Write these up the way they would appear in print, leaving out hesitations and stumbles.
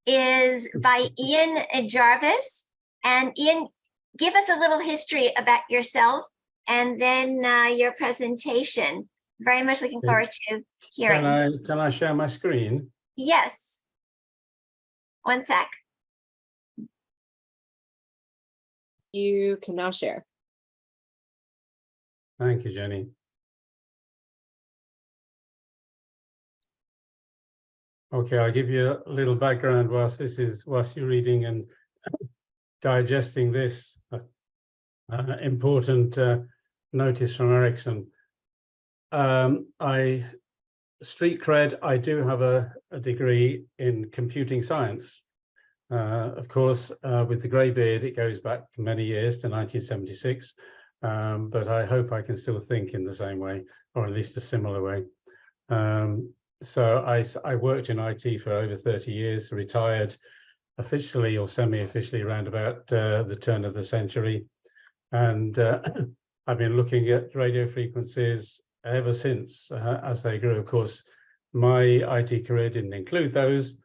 is by Ian Jarvis. And Ian, give us a little history about yourself and then your presentation. Very much looking forward to hearing. Can I share my screen? Yes. One sec. You can now share. Thank you, Jenny. Okay, I'll give you a little background whilst you're reading and digesting this important notice from Ericsson. Street cred, I do have a degree in computing science. Of course, with the grey beard, it goes back many years to 1976, but I hope I can still think in the same way, or at least a similar way. So I worked in IT for over 30 years, retired officially or semi-officially around about the turn of the century. And I've been looking at radio frequencies ever since as they grew. Of course, my IT career didn't include those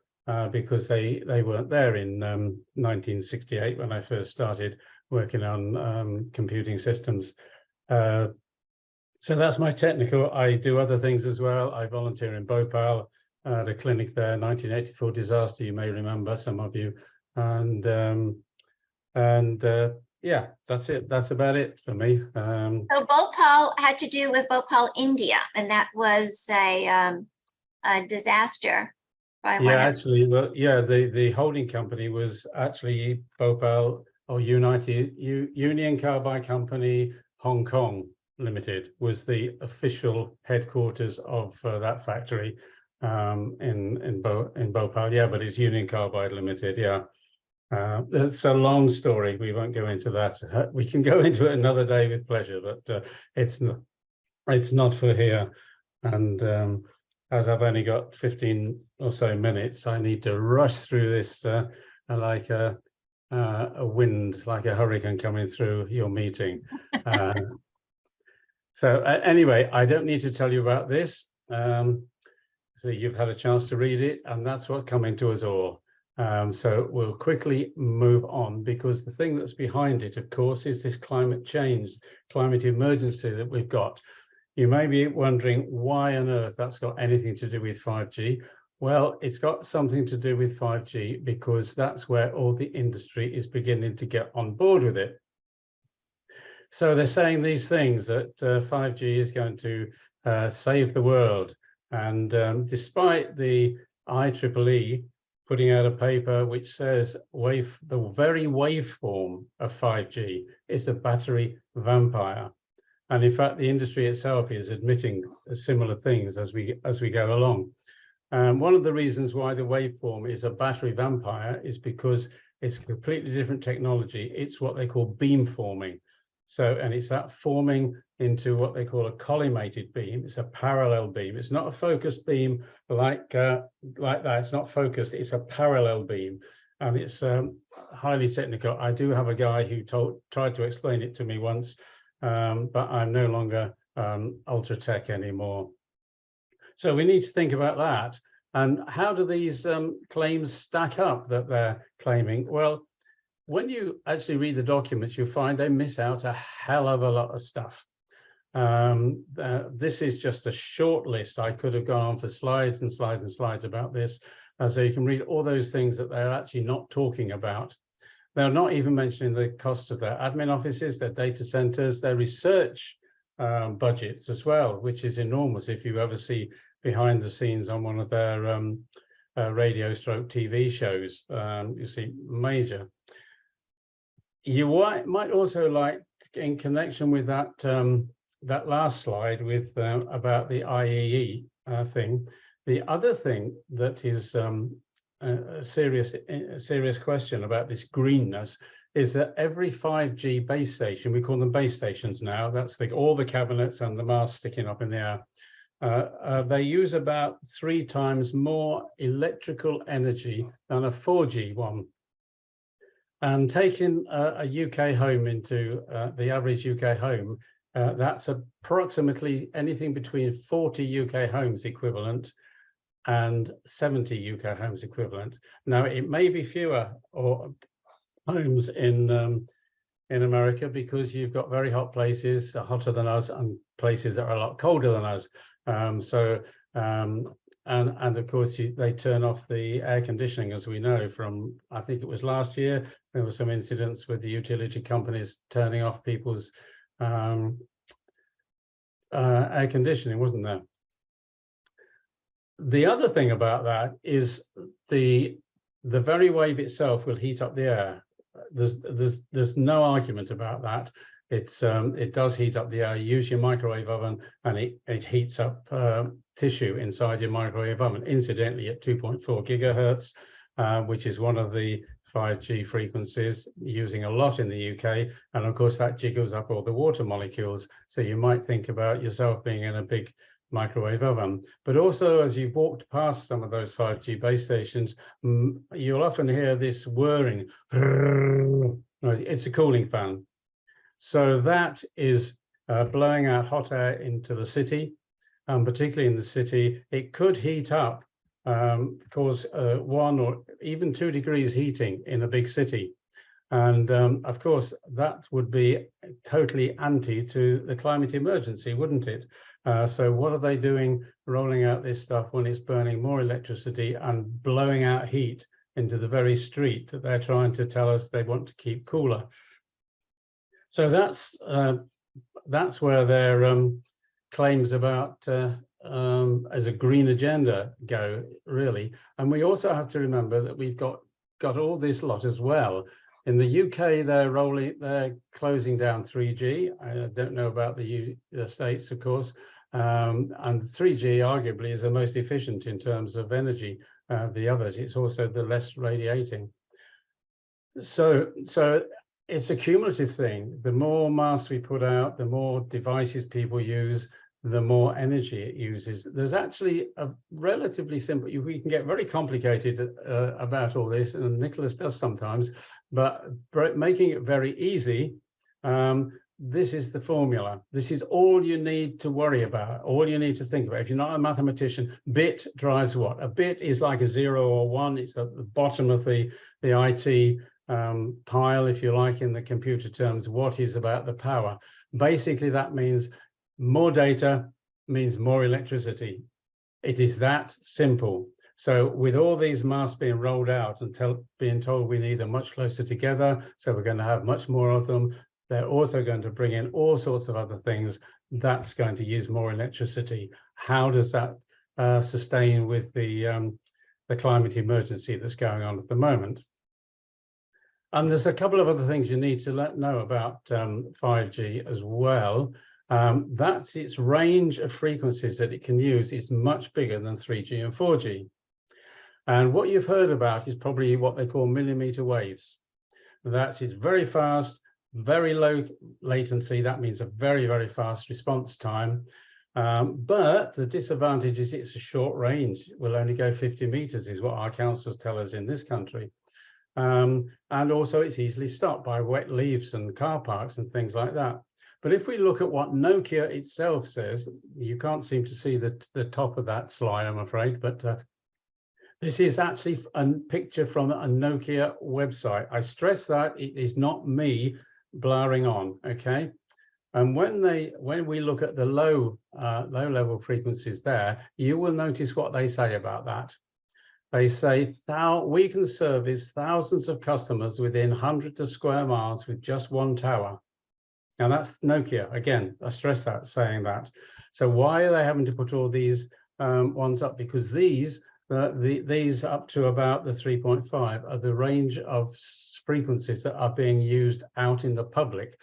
because they weren't there in 1968 when I first started working on computing systems. So that's my technical. I do other things as well. I volunteer in Bhopal at a clinic there, 1984 disaster, you may remember, some of you. And yeah, that's it. That's about it for me. So Bhopal had to do with Bhopal, India, and that was a disaster. Actually, well, yeah, the holding company was actually Bhopal or Union Carbide Company, Hong Kong Limited was the official headquarters of that factory in Bhopal. Yeah, but it's Union Carbide Limited. Yeah, it's a long story. We won't go into that. We can go into it another day with pleasure, but it's not for here. And as I've only got 15 or so minutes, I need to rush through this like a wind, like a hurricane coming through your meeting. So anyway, I don't need to tell you about this. So you've had a chance to read it, and that's what's coming to us all. So we'll quickly move on, because the thing that's behind it, of course, is this climate change, climate emergency that we've got. You may be wondering why on earth that's got anything to do with 5G. Well, it's got something to do with 5G because that's where all the industry is beginning to get on board with it. So they're saying these things that 5G is going to save the world. And despite the IEEE putting out a paper which says the very waveform of 5G is a battery vampire. And in fact, the industry itself is admitting similar things as we go along. One of the reasons why the waveform is a battery vampire is because it's a completely different technology. It's what they call beamforming. So, and it's that forming into what they call a collimated beam. It's a parallel beam. It's not a focused beam like that. It's not focused. It's a parallel beam, and it's highly technical. I do have a guy who tried to explain it to me once, but I'm no longer ultra tech anymore. So we need to think about that. And how do these claims stack up that they're claiming? Well, when you actually read the documents, you find they miss out a hell of a lot of stuff. This is just a short list. I could have gone on for slides and slides and slides about this. So you can read all those things that they're actually not talking about. They're not even mentioning the cost of their admin offices, their data centers, their research budgets as well, which is enormous. If you ever see behind the scenes on one of their radio stroke TV shows, you see major. You might also like, in connection with that that last slide with about the IEE thing, the other thing that is a serious question about this greenness is that every 5G base station, we call them base stations now, that's all the cabinets and the masts sticking up in the air, they use about 3 times more electrical energy than a 4G one. And taking a UK home into the average UK home, that's approximately anything between 40 UK homes equivalent and 70 UK homes equivalent. Now, it may be fewer or homes in America because you've got very hot places, hotter than us, and places that are a lot colder than us. And of course, they turn off the air conditioning, as we know from, I think it was last year, there were some incidents with the utility companies turning off people's air conditioning, wasn't there? The other thing about that is the very wave itself will heat up the air. There's no argument about that. It does heat up the air. You use your microwave oven and it heats up tissue inside your microwave oven, incidentally at 2.4 gigahertz, which is one of the 5G frequencies, using a lot in the UK. And of course that jiggles up all the water molecules. So you might think about yourself being in a big microwave oven. But also, as you've walked past some of those 5G base stations, you'll often hear this whirring. It's a cooling fan. So that is blowing out hot air into the city, particularly in the city. It could heat up, cause 1 or even 2 degrees heating in a big city. And of course, that would be totally anti to the climate emergency, wouldn't it? So what are they doing rolling out this stuff when it's burning more electricity and blowing out heat into the very street that they're trying to tell us they want to keep cooler? So that's where their claims about as a green agenda go, really. And we also have to remember that we've got all this lot as well. In the UK, they're closing down 3G. I don't know about the States, of course. And 3G arguably is the most efficient in terms of energy. The others, it's also the less radiating. So it's a cumulative thing. The more masts we put out, the more devices people use, the more energy it uses. There's actually a relatively simple, we can get very complicated about all this, and Nicholas does sometimes, but making it very easy, this is the formula. This is all you need to worry about, all you need to think about. If you're not a mathematician, bit drives what? A bit is like a 0 or 1. It's at the bottom of the IT pile, if you like, in the computer terms. What is about the power? Basically, that means more data means more electricity. It is that simple. So with all these masts being rolled out and being told we need them much closer together, so we're going to have much more of them, they're also going to bring in all sorts of other things. That's going to use more electricity. How does that sustain with the climate emergency that's going on at the moment? And there's a couple of other things you need to know about 5G as well. That's its range of frequencies that it can use is much bigger than 3G and 4G. And what you've heard about is probably what they call millimeter waves. That's very fast, very low latency. That means a very, very fast response time. But the disadvantage is it's a short range. It will only go 50 meters is what our councils tell us in this country. And also it's easily stopped by wet leaves and car parks and things like that. But if we look at what Nokia itself says, you can't seem to see the top of that slide, I'm afraid, but this is actually a picture from a Nokia website. I stress that it is not me blaring on, okay? And when we look at the low level frequencies there, you will notice what they say about that. They say we can service thousands of customers within hundreds of square miles with just one tower. Now that's Nokia. Again, I stress that, saying that. So why are they having to put all these ones up? Because these up to about the 3.5 are the range of frequencies that are being used out in the public.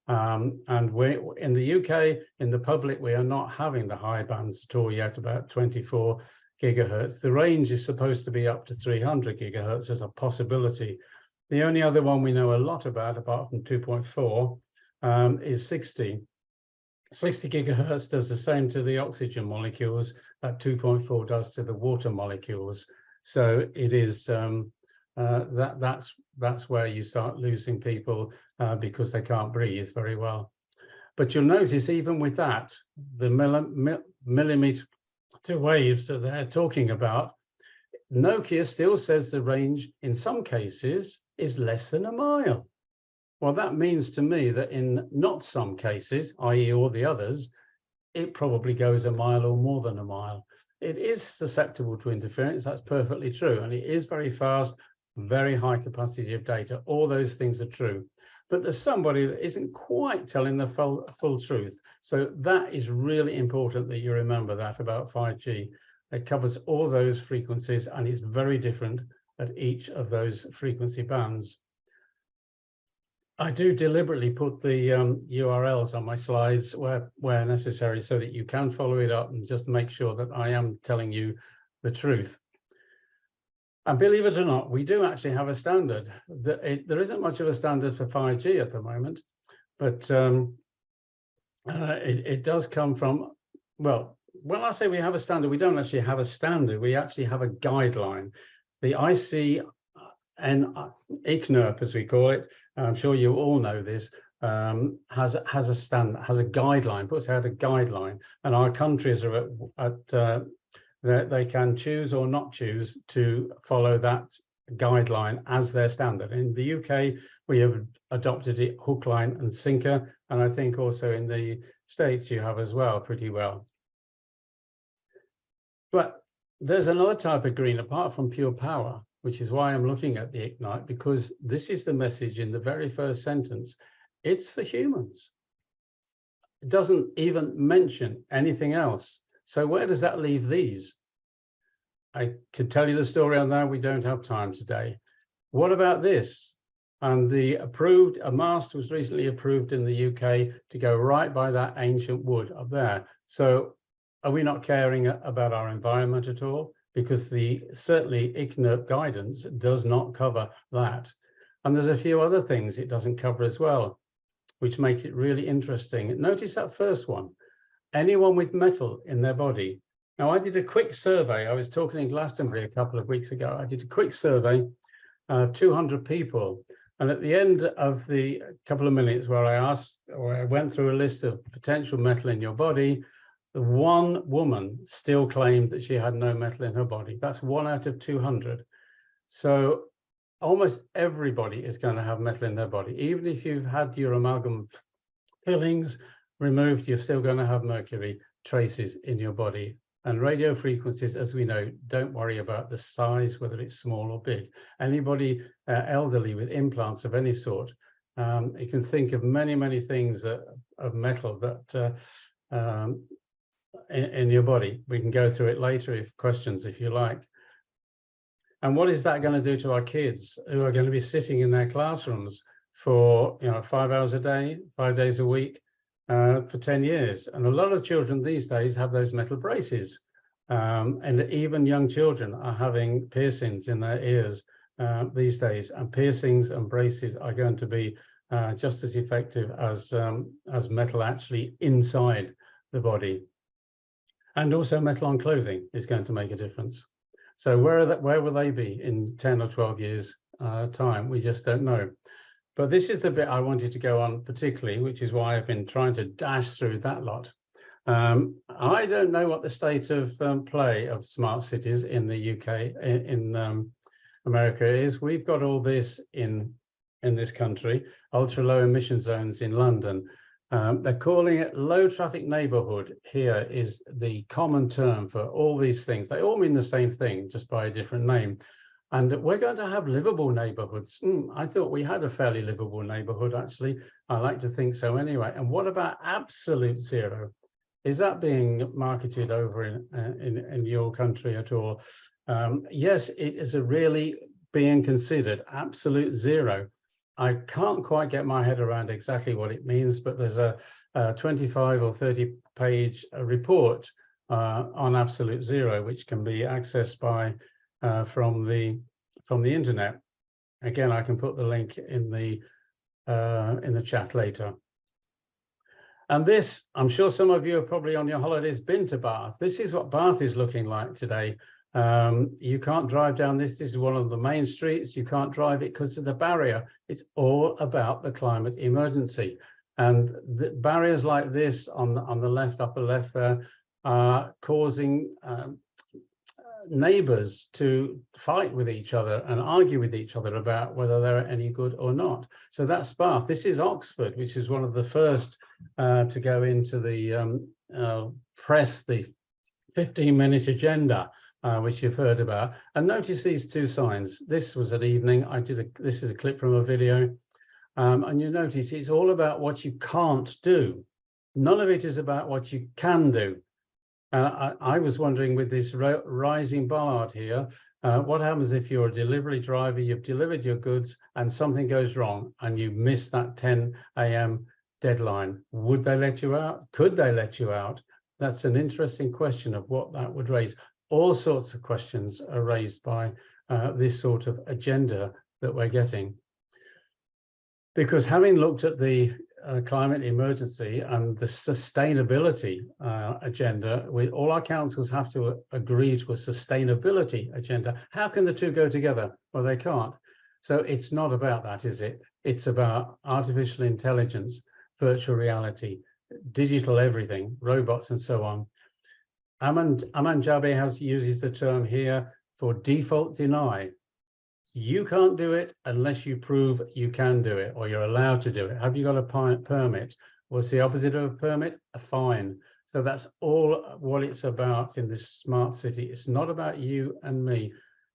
And in the UK, in the public, we are not having the high bands at all yet, about 24 gigahertz. The range is supposed to be up to 300 gigahertz as a possibility. The only other one we know a lot about, apart from 2.4, is 60. 60 gigahertz does the same to the oxygen molecules that 2.4 does to the water molecules. So it is that's where you start losing people because they can't breathe very well. But you'll notice even with that, the millimeter waves that they're talking about, Nokia still says the range in some cases is less than a mile. Well, that means to me that in not some cases, i.e. all the others, it probably goes a mile or more than a mile. It is susceptible to interference, that's perfectly true. And it is very fast, very high capacity of data. All those things are true. But there's somebody that isn't quite telling the full truth. So that is really important that you remember that about 5G. It covers all those frequencies and it's very different at each of those frequency bands. I do deliberately put the URLs on my slides where necessary so that you can follow it up and just make sure that I am telling you the truth. And believe it or not, we do actually have a standard. There isn't much of a standard for 5G at the moment, but it does come from, well, when I say we have a standard, we don't actually have a standard, we actually have a guideline. The ICNIRP, as we call it, I'm sure you all know this, has a guideline, puts out a guideline, and our countries are they can choose or not choose to follow that guideline as their standard. In the UK, we have adopted it hook, line, and sinker, and I think also in the States you have as well, pretty well. But there's another type of green apart from pure power, which is why I'm looking at the Ignite, because this is the message in the very first sentence. It's for humans. It doesn't even mention anything else. So where does that leave these? I could tell you the story on that. We don't have time today. What about this? And a mast was recently approved in the UK to go right by that ancient wood up there. So are we not caring about our environment at all? Because certainly ICNIRP guidance does not cover that. And there's a few other things it doesn't cover as well, which makes it really interesting. Notice that first one, anyone with metal in their body. Now, I did a quick survey. I was talking in Glastonbury a couple of weeks ago. I did a quick survey, 200 people. And at the end of the couple of minutes where I went through a list of potential metal in your body, the one woman still claimed that she had no metal in her body. That's 1 out of 200. So almost everybody is going to have metal in their body. Even if you've had your amalgam fillings removed, you're still going to have mercury traces in your body. And radio frequencies, as we know, don't worry about the size, whether it's small or big. Anybody elderly with implants of any sort, you can think of many, many things of metal that in your body. We can go through it later if questions, if you like. And what is that going to do to our kids who are going to be sitting in their classrooms for 5 hours a day, 5 days a week, for 10 years? And a lot of children these days have those metal braces. And even young children are having piercings in their ears these days. And piercings and braces are going to be just as effective as metal actually inside the body. And also metal on clothing is going to make a difference. So where will they be in 10 or 12 years time? We just don't know. But this is the bit I wanted to go on particularly, which is why I've been trying to dash through that lot. I don't know what the state of play of smart cities in the UK, in America is. We've got all this in this country, ultra low emission zones in London. They're calling it low traffic neighborhood. Here is the common term for all these things. They all mean the same thing, just by a different name. And we're going to have livable neighborhoods. I thought we had a fairly livable neighborhood, actually. I like to think so anyway. And what about absolute zero? Is that being marketed over in your country at all? Yes, it is really being considered absolute zero. I can't quite get my head around exactly what it means, but there's a 25 or 30 page report on absolute zero, which can be accessed by from the internet. Again, I can put the link in the chat later. And this, I'm sure some of you have probably on your holidays been to Bath. This is what Bath is looking like today. You can't drive down this. This is one of the main streets. You can't drive it because of the barrier. It's all about the climate emergency. And the barriers like this on the left, upper left there, are causing neighbors to fight with each other and argue with each other about whether they're any good or not. So that's Bath. This is Oxford, which is one of the first to go into the press, the 15-minute agenda, which you've heard about. And notice these two signs. This was at evening. This is a clip from a video. And you notice it's all about what you can't do. None of it is about what you can do. I was wondering with this rising bollard here, what happens if you're a delivery driver, you've delivered your goods and something goes wrong and you miss that 10 a.m. deadline? Would they let you out? Could they let you out? That's an interesting question of what that would raise. All sorts of questions are raised by this sort of agenda that we're getting. Because having looked at the climate emergency and the sustainability agenda, all our councils have to agree to a sustainability agenda. How can the two go together? Well, they can't. So it's not about that, is it? It's about artificial intelligence, virtual reality, digital everything, robots and so on. Aman Jabe uses the term here for default deny. You can't do it unless you prove you can do it or you're allowed to do it. Have you got a permit? What's the opposite of a permit? A fine. So that's all what it's about in this smart city. It's not about you and me.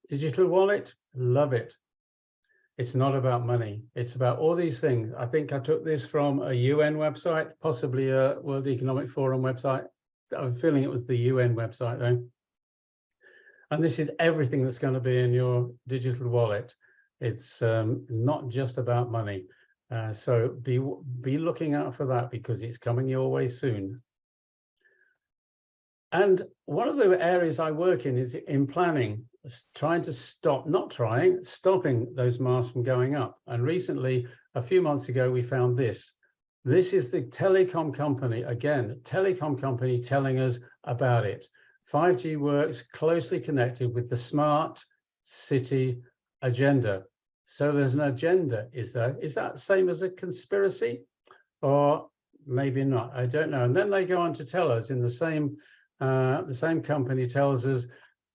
Digital wallet, love it. It's not about money. It's about all these things. I think I took this from a UN website, possibly a World Economic Forum website. I'm feeling it was the UN website though. And this is everything that's going to be in your digital wallet. It's not just about money. So be looking out for that because it's coming your way soon. And one of the areas I work in is in planning, trying to stopping those masks from going up. And recently, a few months ago, we found this. This is the telecom company, again, telecom company telling us about it. 5G works closely connected with the smart city agenda. So there's an agenda, is there? Is that the same as a conspiracy? Or maybe not, I don't know. And then they go on to tell us in the same company tells us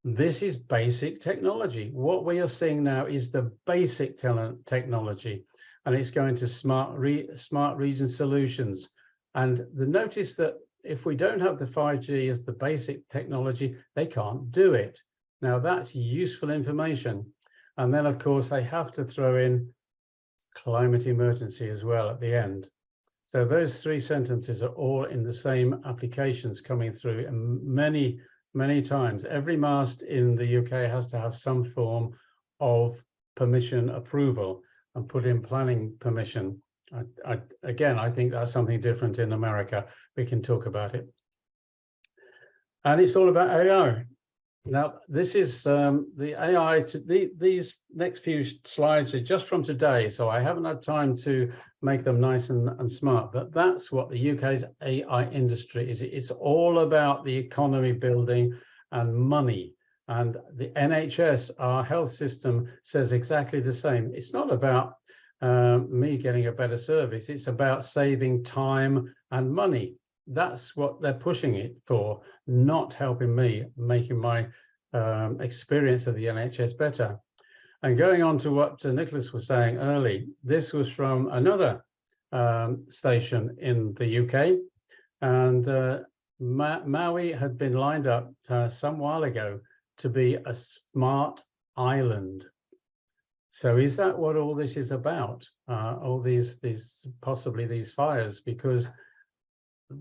this is basic technology. What we are seeing now is the basic technology, and it's going to smart region solutions. And the notice that if we don't have the 5G as the basic technology, they can't do it. Now that's useful information. And then of course they have to throw in climate emergency as well at the end. So those three sentences are all in the same applications coming through and many, many times. Every mast in the UK has to have some form of permission approval and put in planning permission. Again, I think that's something different in America. We can talk about it. And it's all about AI. Now, this is the AI. These next few slides are just from today, so I haven't had time to make them nice and smart, but that's what the UK's AI industry is. It's all about the economy building and money. And the NHS, our health system, says exactly the same. It's not about me getting a better service. It's about saving time and money. That's what they're pushing it for, not helping me, making my experience of the NHS better. And going on to what Nicholas was saying early, this was from another station in the UK. And Maui had been lined up some while ago to be a smart island. So is that what all this is about? All these possibly these fires? Because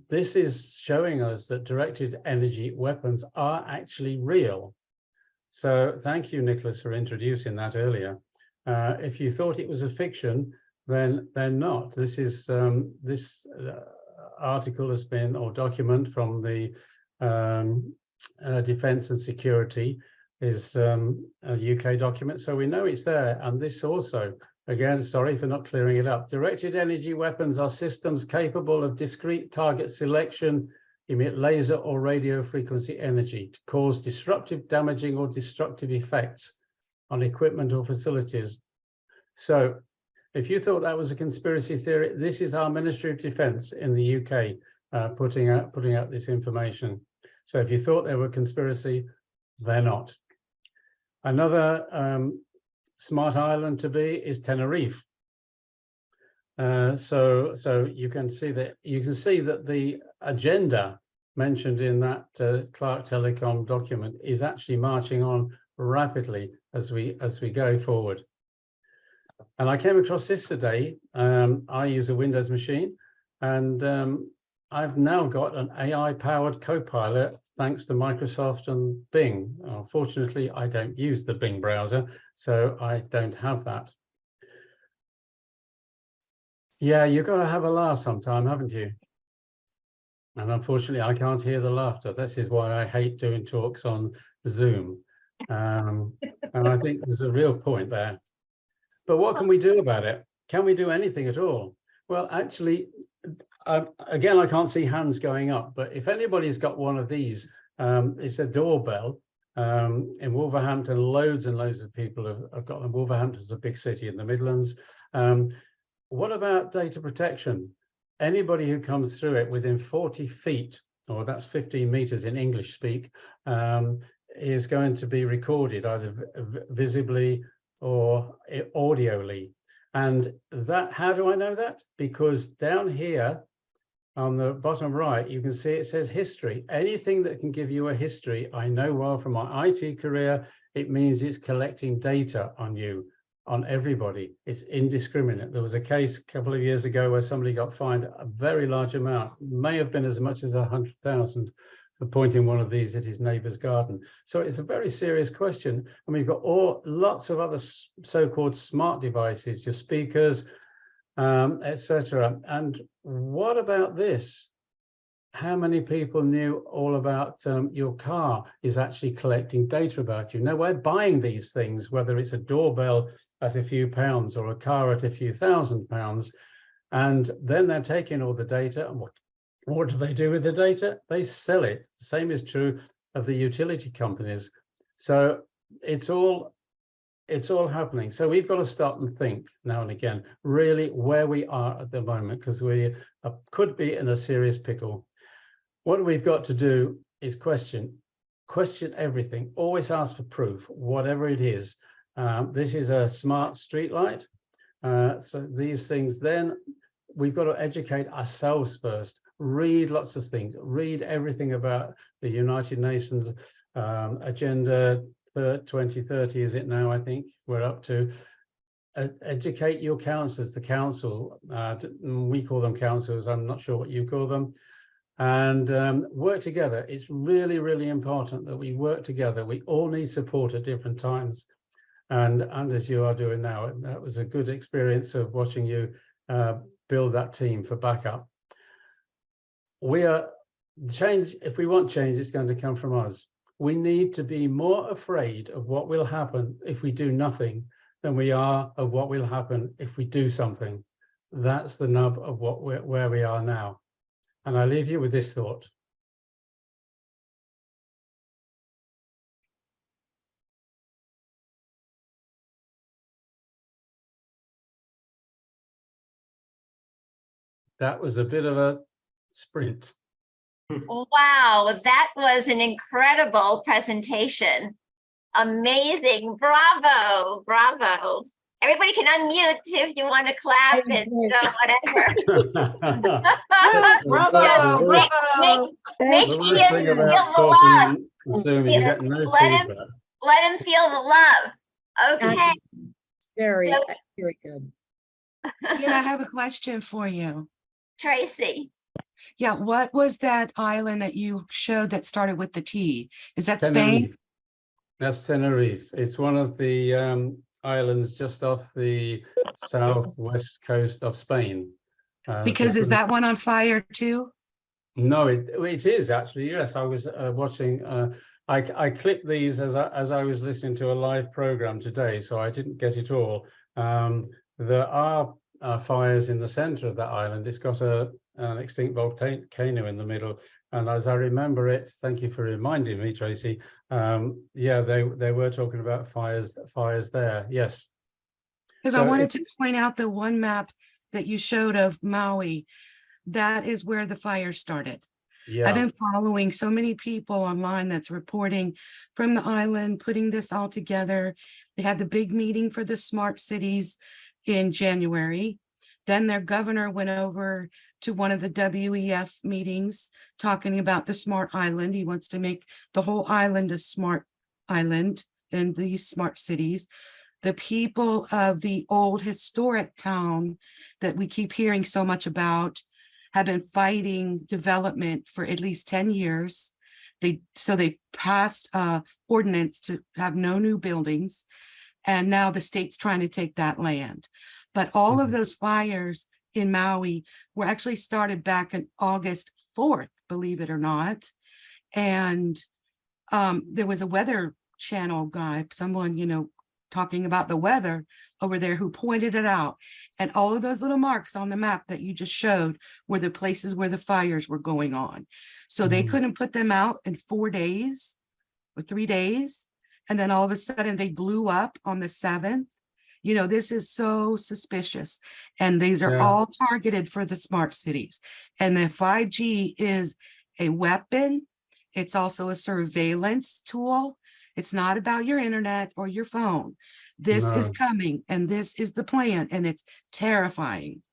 this is showing us that directed energy weapons are actually real. So thank you, Nicholas, for introducing that earlier. If you thought it was a fiction, then they're not. This is this article has been, or document from the Defence and Security is a UK document, so we know it's there. And this also, again, sorry for not clearing it up. Directed energy weapons are systems capable of discrete target selection, emit laser or radio frequency energy to cause disruptive, damaging or destructive effects on equipment or facilities. So if you thought that was a conspiracy theory, this is our Ministry of Defence in the UK putting out this information. So if you thought they were a conspiracy, they're not. Another smart island to be is Tenerife. So you can see that the agenda mentioned in that Clark Telecom document is actually marching on rapidly as we go forward. And I came across this today. I use a Windows machine, and I've now got an AI-powered Copilot thanks to Microsoft and Bing. Unfortunately, I don't use the Bing browser, so I don't have that. Yeah, you've got to have a laugh sometime, haven't you? And unfortunately, I can't hear the laughter. This is why I hate doing talks on Zoom. And I think there's a real point there. But what can we do about it? Can we do anything at all? Well, actually, again, I can't see hands going up, but if anybody's got one of these, it's a doorbell. In Wolverhampton, loads and loads of people have got them. Wolverhampton's a big city in the Midlands. What about data protection? Anybody who comes through it within 40 feet, or that's 15 meters in English speak, is going to be recorded either visibly or audioly. And that, how do I know that? Because down here on the bottom right, you can see it says history. Anything that can give you a history, I know well from my IT career, it means it's collecting data on you, on everybody. It's indiscriminate. There was a case a couple of years ago where somebody got fined a very large amount, may have been as much as 100,000 for pointing one of these at his neighbor's garden. So it's a very serious question. And we've got lots of other so-called smart devices, your speakers, etc. And what about this? How many people knew all about your car is actually collecting data about you? Now, we're buying these things, whether it's a doorbell at a few pounds or a car at a few £1,000s, and then they're taking all the data. And what do they do with the data? They sell it. The same is true of the utility companies. So it's all happening. So we've got to stop and think now and again, really where we are at the moment, because we could be in a serious pickle. What we've got to do is question everything. Always ask for proof, whatever it is. This is a smart street light. So these things, then we've got to educate ourselves first. Read lots of things. Read everything about the United Nations Agenda 2030, is it now? I think we're up to. Educate your councillors, the council. We call them councils. I'm not sure what you call them. And work together. It's really, really important that we work together. We all need support at different times. And as you are doing now, that was a good experience of watching you build that team for backup. We are change. If we want change, it's going to come from us. We need to be more afraid of what will happen if we do nothing than we are of what will happen if we do something. That's the nub of where we are now. And I leave you with this thought. That was a bit of a sprint. Wow, that was an incredible presentation. Amazing. Bravo. Bravo. Everybody can unmute if you want to clap and whatever. Bravo, bravo. Make The Ian worst thing feel about the love. talking Zoom, you get no Let him- feedback. Let him feel the love. Okay. Very, So- very good. Ian, I have a question for you. Tracy. Yeah, what was that island that you showed that started with the T? Is that Spain? Tenerife. That's Tenerife. It's one of the islands just off the southwest coast of Spain. Because is that one on fire too? No, it is actually. Yes, I was watching. I clipped these as I was listening to a live program today, so I didn't get it all. There are fires in the center of that island. It's got an extinct volcano in the middle, and as I remember it, thank you for reminding me, Tracy. Yeah, they were talking about fires there. Yes. Because So I wanted to point out the one map that you showed of Maui. That is where the fire started. Yeah. I've been following so many people online that's reporting from the island, putting this all together. They had the big meeting for the smart cities in January. Then their governor went over to one of the WEF meetings talking about the smart island. He wants to make the whole island a smart island in these smart cities. The people of the old historic town that we keep hearing so much about have been fighting development for at least 10 years. They passed ordinance to have no new buildings. And now the state's trying to take that land. But all of those fires in Maui were actually started back on August 4th, believe it or not. And there was a weather channel guy, someone, talking about the weather over there who pointed it out. And all of those little marks on the map that you just showed were the places where the fires were going on. So they couldn't put them out in 4 days or 3 days. And then all of a sudden they blew up on the 7th. This is so suspicious. And these are all targeted for the smart cities. And the 5G is a weapon. It's also a surveillance tool. It's not about your internet or your phone. This is coming, and this is the plan, and it's terrifying.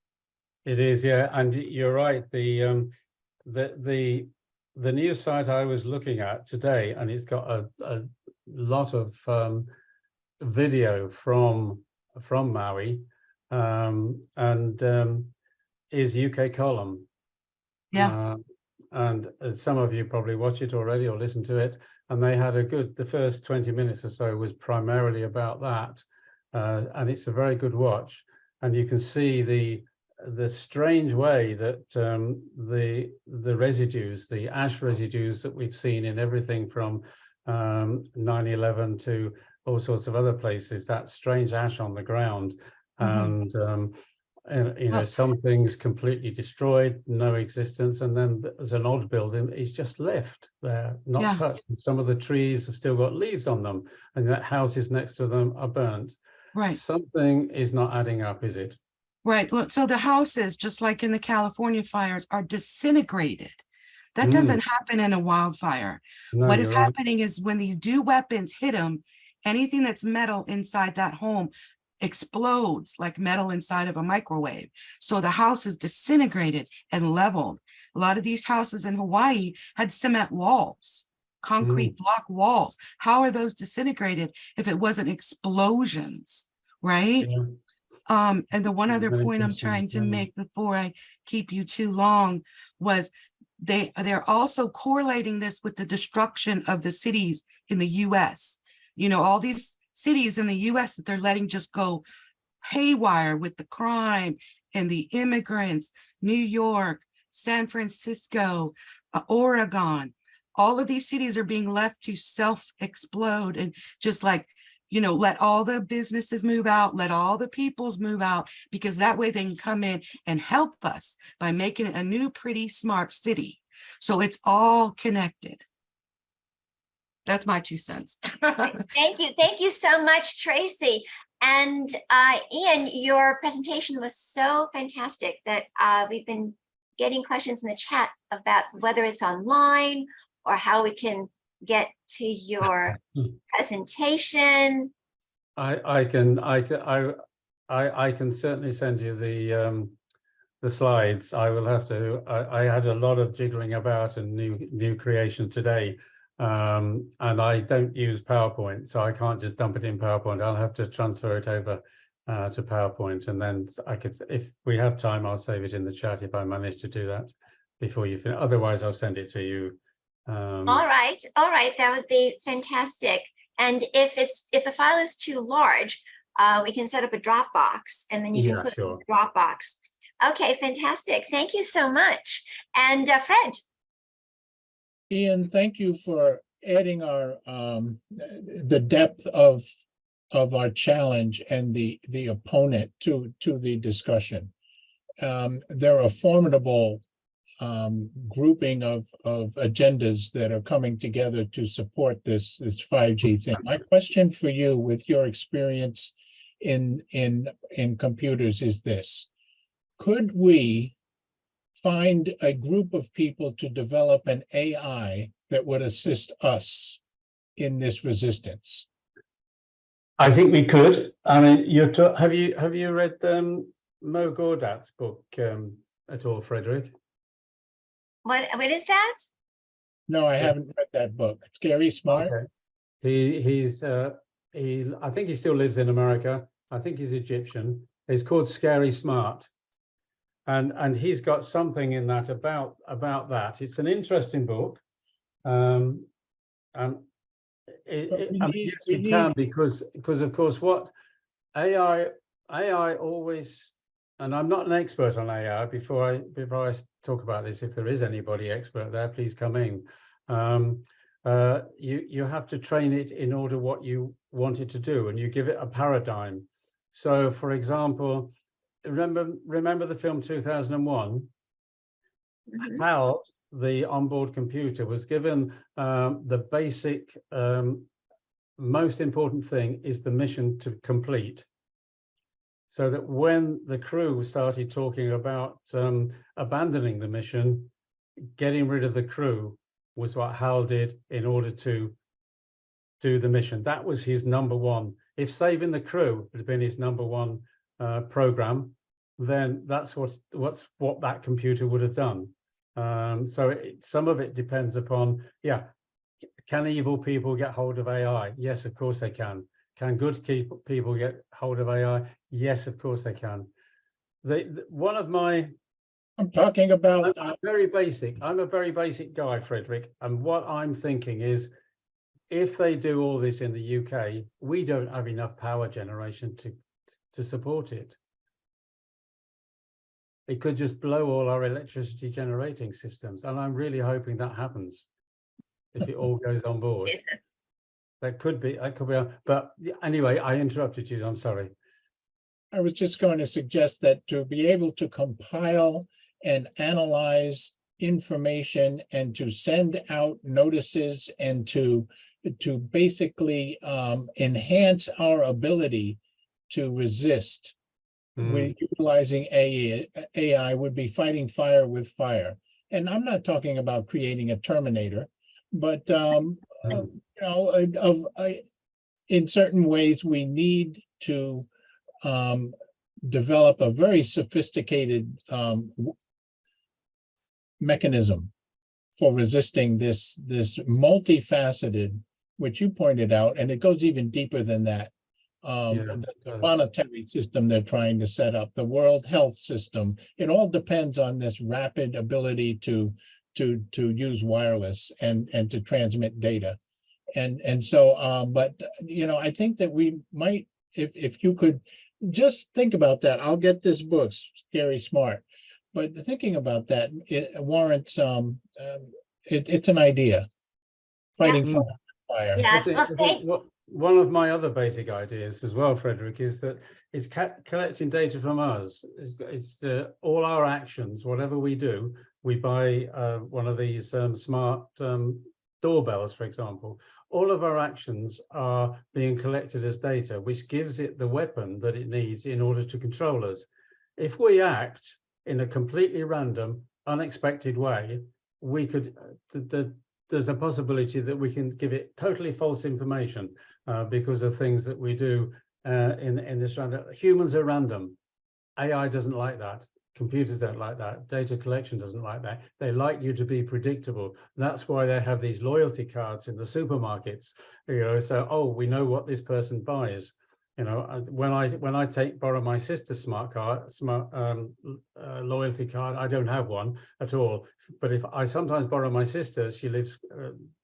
It is, yeah, and you're right. The news site I was looking at today, and it's got a lot of video from Maui, is UK Column. Yeah. And some of you probably watch it already or listen to it. And they had the first 20 minutes or so was primarily about that. And it's a very good watch. And you can see the strange way that the residues, the ash residues that we've seen in everything from 9/11 to all sorts of other places, that strange ash on the ground. And some things completely destroyed, no existence, and then there's an odd building that is just left there, not touched. And some of the trees have still got leaves on them, and the houses next to them are burnt. Right. Something is not adding up, is it? Right. Well, so the houses, just like in the California fires, are disintegrated. That doesn't happen in a wildfire. No, What is you're right. happening is when these weapons hit them, anything that's metal inside that home explodes like metal inside of a microwave. So the house is disintegrated and leveled. A lot of these houses in Hawaii had cement walls, concrete block walls. How are those disintegrated if it wasn't explosions, right? Yeah. And the one other Very point I'm interesting, trying to yeah. make before I keep you too long was they're also correlating this with the destruction of the cities in the US. All these cities in the US that they're letting just go haywire with the crime and the immigrants, New York, San Francisco, Oregon, all of these cities are being left to self-explode and just let all the businesses move out, let all the peoples move out, because that way they can come in and help us by making it a new, pretty, smart city. So it's all connected. That's my 2 cents. Thank you. Thank you so much, Tracy. And Ian, your presentation was so fantastic that we've been getting questions in the chat about whether it's online or how we can get to your presentation. I can certainly send you the slides. I will have to. I had a lot of jiggling about and new creation today, and I don't use PowerPoint, so I can't just dump it in PowerPoint. I'll have to transfer it over to PowerPoint, and then if we have time, I'll save it in the chat if I manage to do that before you finish. Otherwise, I'll send it to you. All right, that would be fantastic. And if the file is too large, we can set up a Dropbox, and then you can put it in the Dropbox. Okay, fantastic. Thank you so much. And Fred. Ian, thank you for adding our the depth of our challenge and the opponent to the discussion. There are formidable grouping of agendas that are coming together to support this 5G thing. My question for you, with your experience in computers, is this: could we find a group of people to develop an AI that would assist us in this resistance? I think we could. I mean, have you read Mo Gawdat's book at all, Frederick? What is that? No, I haven't read that book. Scary Smart. Okay. I think he still lives in America. I think he's Egyptian. It's called Scary Smart. And he's got something in that about that. It's an interesting book. And yes, we can, because of course what AI always, and I'm not an expert on AI. Before I talk about this, if there is anybody expert there, please come in. You have to train it in order what you want it to do, and you give it a paradigm. So, for example, remember the film 2001? Mhm. How the onboard computer was given the basic most important thing is the mission to complete, so that when the crew started talking about abandoning the mission, getting rid of the crew was what Hal did in order to do the mission. That was his number one. If saving the crew had been his number one program, then that's what that computer would have done. So some of it depends upon, yeah, can evil people get hold of AI? Yes, of course they can. Can good people get hold of AI? Yes, of course they can. One of my, I'm talking about. I'm a very basic guy, Frederick. And what I'm thinking is, if they do all this in the UK, we don't have enough power generation to support it. It could just blow all our electricity generating systems. And I'm really hoping that happens if it all goes on board. That could be, but anyway, I interrupted you. I'm sorry. I was just going to suggest that to be able to compile and analyze information and to send out notices and to basically enhance our ability to resist with utilizing AI would be fighting fire with fire. And I'm not talking about creating a Terminator, but you know, in certain ways we need to develop a very sophisticated mechanism for resisting this multifaceted, which you pointed out, and it goes even deeper than that. The monetary system they're trying to set up, the World Health System, it all depends on this rapid ability to use wireless and to transmit data. And so, but you know, I think that we might, if you could just think about that. I'll get this book, Scary Smart, but thinking about that, it warrants it's an idea. Fighting fire. Yeah. One of my other basic ideas as well, Frederick, is that it's collecting data from us. It's all our actions, whatever we do. We buy one of these smart doorbells, for example. All of our actions are being collected as data, which gives it the weapon that it needs in order to control us. If we act in a completely random, unexpected way, we could, there's a possibility that we can give it totally false information because of things that we do in this random. Humans are random. AI doesn't like that. Computers don't like that. Data collection doesn't like that. They like you to be predictable. That's why they have these loyalty cards in the supermarkets. You know, so we know what this person buys. You know, when I borrow my sister's loyalty card, I don't have one at all. But if I sometimes borrow my sister's, she lives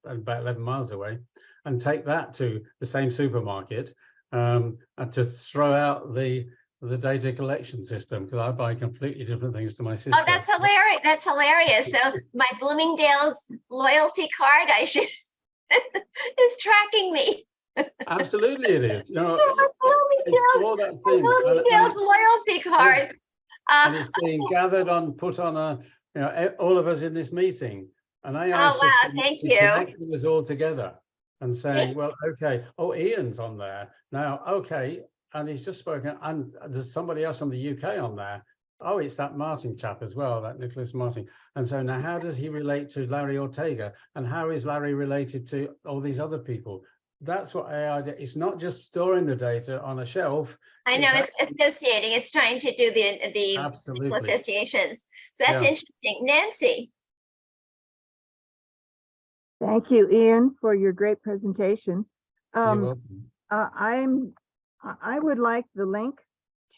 about 11 miles away, and take that to the same supermarket and to throw out the data collection system, because I buy completely different things to my sister. Oh, that's hilarious. That's hilarious. So my Bloomingdale's loyalty card, I should is tracking me. Absolutely it is. You know, Bloomingdale's loyalty card. And it's being gathered on, put on a, you know, all of us in this meeting. And AI Thank you. connecting us all together and saying, well, okay, Ian's on there now, okay, and he's just spoken, and there's somebody else from the UK on there. Oh, it's that Martin chap as well, that Nicholas Martin. And so now how does he relate to Larry Ortega? And how is Larry related to all these other people? That's what AI, it's not just storing the data on a shelf. I know It's it's associating, it's trying to do the Absolutely. associations. So that's Yeah. interesting. Nancy, Thank you, Ian, for your great presentation. You're welcome. I would like the link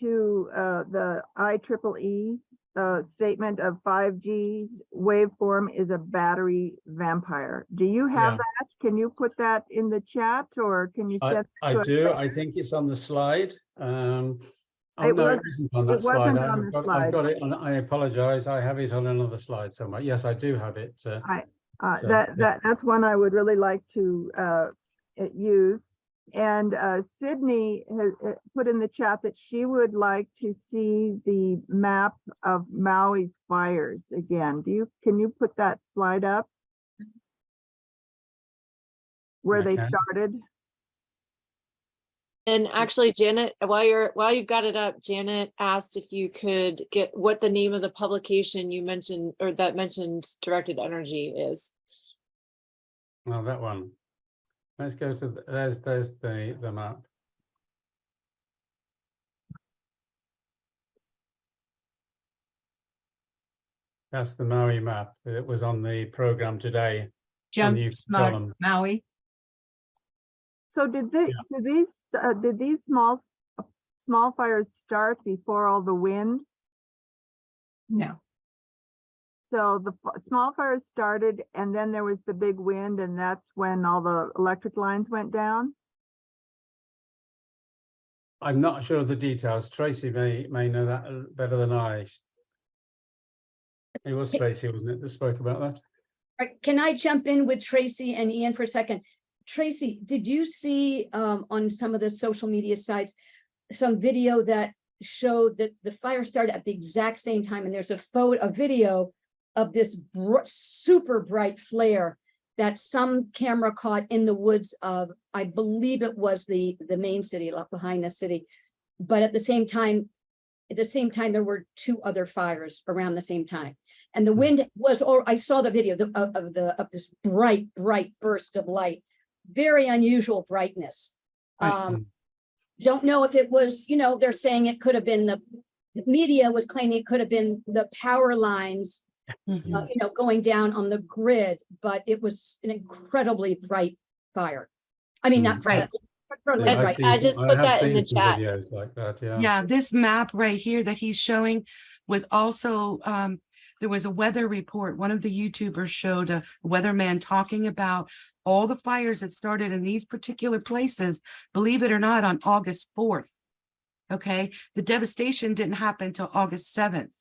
to the IEEE statement of 5G waveform is a battery vampire. Do you have Yeah. that? Can you put that in the chat, or can you send? I do. I think it's on the slide. Oh, It no, was- it isn't on that it wasn't slide. on the I've slide. got it on. I apologize. I have it on another slide somewhere. Yes, I do have it. So, yeah. That's one I would really like to use. And Sydney has put in the chat that she would like to see the map of Maui's fires again. Can you put that slide up? Where they Okay. started? And actually, Janet, while you've got it up, Janet asked if you could get what the name of the publication you mentioned, or that mentioned directed energy is. Well, that one. Let's go to there's the map. That's the Maui map that was on the program today. On the Smart column. Maui. So did these small fires start before all the wind? No, So the small fires started and then there was the big wind, and that's when all the electric lines went down? I'm not sure of the details. Tracy may know that better than I. It was Tracy, wasn't it, that spoke about that? All right, can I jump in with Tracy and Ian for a second? Tracy, did you see on some of the social media sites some video that showed that the fire started at the exact same time, and there's a video of this super bright flare that some camera caught in the woods of, I believe it was the main city, left behind the city, but at the same time there were two other fires around the same time, and the wind was, or I saw the video of this bright burst of light, very unusual brightness. Don't know if it was, they're saying it could have been the media was claiming it could have been the power lines, going down on the grid, but it was an incredibly bright fire. I mean, not Right. incredibly Yeah, bright. I just put that in the chat. Videos like that, yeah. Yeah, this map right here that he's showing was also, there was a weather report. One of the YouTubers showed a weatherman talking about all the fires that started in these particular places, believe it or not, on August 4th. Okay, the devastation didn't happen until August 7th.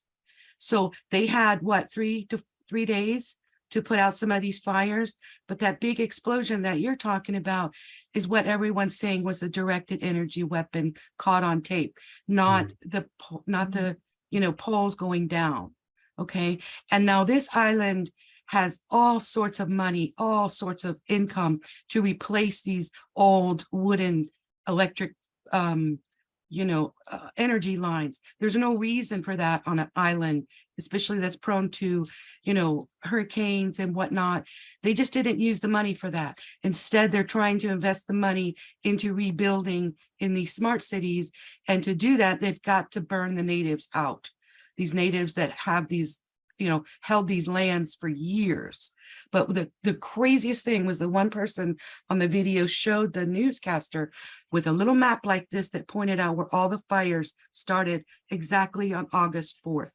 So they had what, 3 days to put out some of these fires. But that big explosion that you're talking about is what everyone's saying was the directed energy weapon caught on tape, not the poles going down. Okay, and now this island has all sorts of money, all sorts of income to replace these old wooden electric energy lines. There's no reason for that on an island, especially that's prone to, hurricanes and whatnot. They just didn't use the money for that. Instead, they're trying to invest the money into rebuilding in these smart cities. And to do that, they've got to burn the natives out. These natives that have these, held these lands for years. But the craziest thing was the one person on the video showed the newscaster with a little map like this that pointed out where all the fires started exactly on August 4th.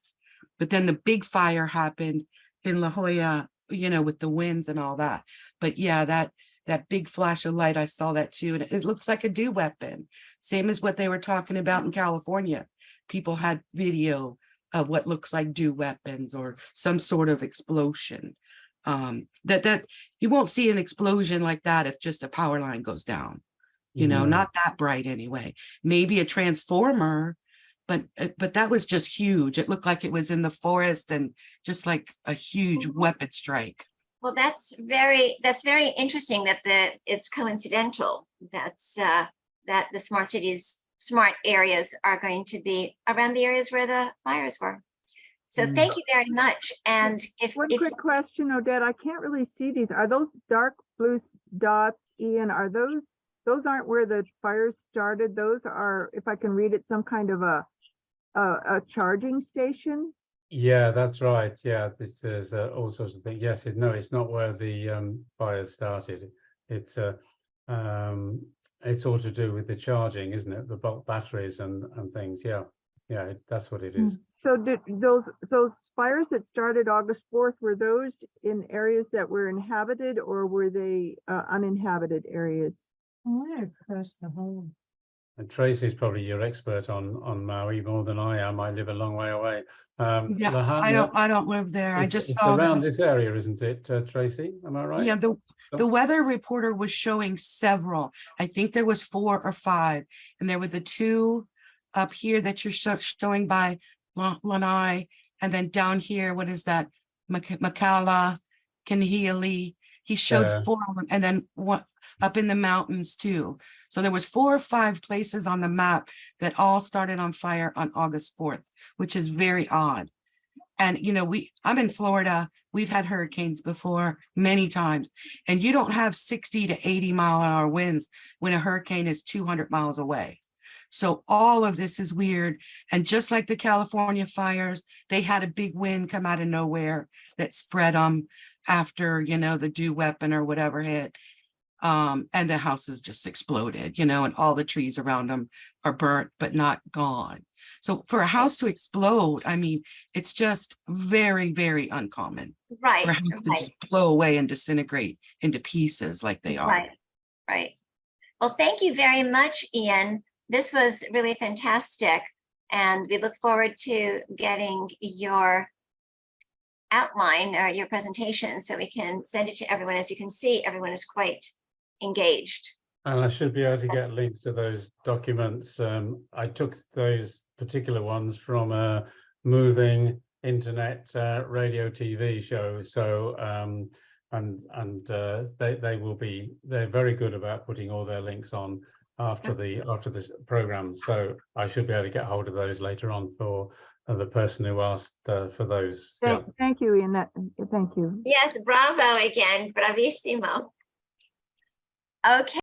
But then the big fire happened in La Jolla, with the winds and all that. But yeah, that big flash of light, I saw that too. And it looks like a dew weapon. Same as what they were talking about in California. People had video of what looks like dew weapons or some sort of explosion. That you won't see an explosion like that if just a power line goes down, not that bright anyway. Maybe a transformer, but that was just huge. It looked like it was in the forest and just like a huge weapon strike. well, that's very interesting that it's coincidental. That's that the smart cities smart areas are going to be around the areas where the fires were. So Mm. thank you very much. And One if quick question, Odette, I can't really see these. Are those dark blue dots, Ian, are those aren't where the fires started? Those are, if I can read it, some kind of a charging station? Yeah, that's right. Yeah, this is all sorts of things. Yes, no, it's not where the fires started. It's it's all to do with the charging, isn't it? The bulk batteries and things. Yeah, yeah, that's what it is. So did those fires that started August 4th, were those in areas that were inhabited, or were they uninhabited areas? I want to cross the whole. And Tracy's probably your expert on Maui more than I am. I live a long way away. Yeah, Lahana, I don't live there. I it's just saw around that. this area, isn't it, Tracy? Am I right? Yeah, the weather reporter was showing several. I think there was 4 or 5, and there were the 2 up here that you're showing by Lanai, and then down here, what is that? Makala, Kanihili. He showed Yeah. 4 of them, and then one up in the mountains too. So there was 4 or 5 places on the map that all started on fire on August 4th, which is very odd. And you know, I'm in Florida. We've had hurricanes before many times, and you don't have 60 to 80 mile-an-hour winds when a hurricane is 200 miles away. So all of this is weird. And just like the California fires, they had a big wind come out of nowhere that spread them after, you know, the dew weapon or whatever hit. And the houses just exploded, you know, and all the trees around them are burnt, but not gone. So for a house to explode, I mean, it's just very, very uncommon for a right, house to right, just blow away and disintegrate into pieces like they are. right, right. Well, thank you very much, Ian. This was really fantastic. And we look forward to getting your outline or your presentation so we can send it to everyone. As you can see, everyone is quite engaged. And I should be able to get links to those documents. I took those particular ones from a moving internet radio TV show. So they're very good about putting all their links on after this program. So I should be able to get hold of those later on for the person who asked for those. Yeah. Thank you, Ian. Thank you. Yes, bravo again, bravissimo. Okay.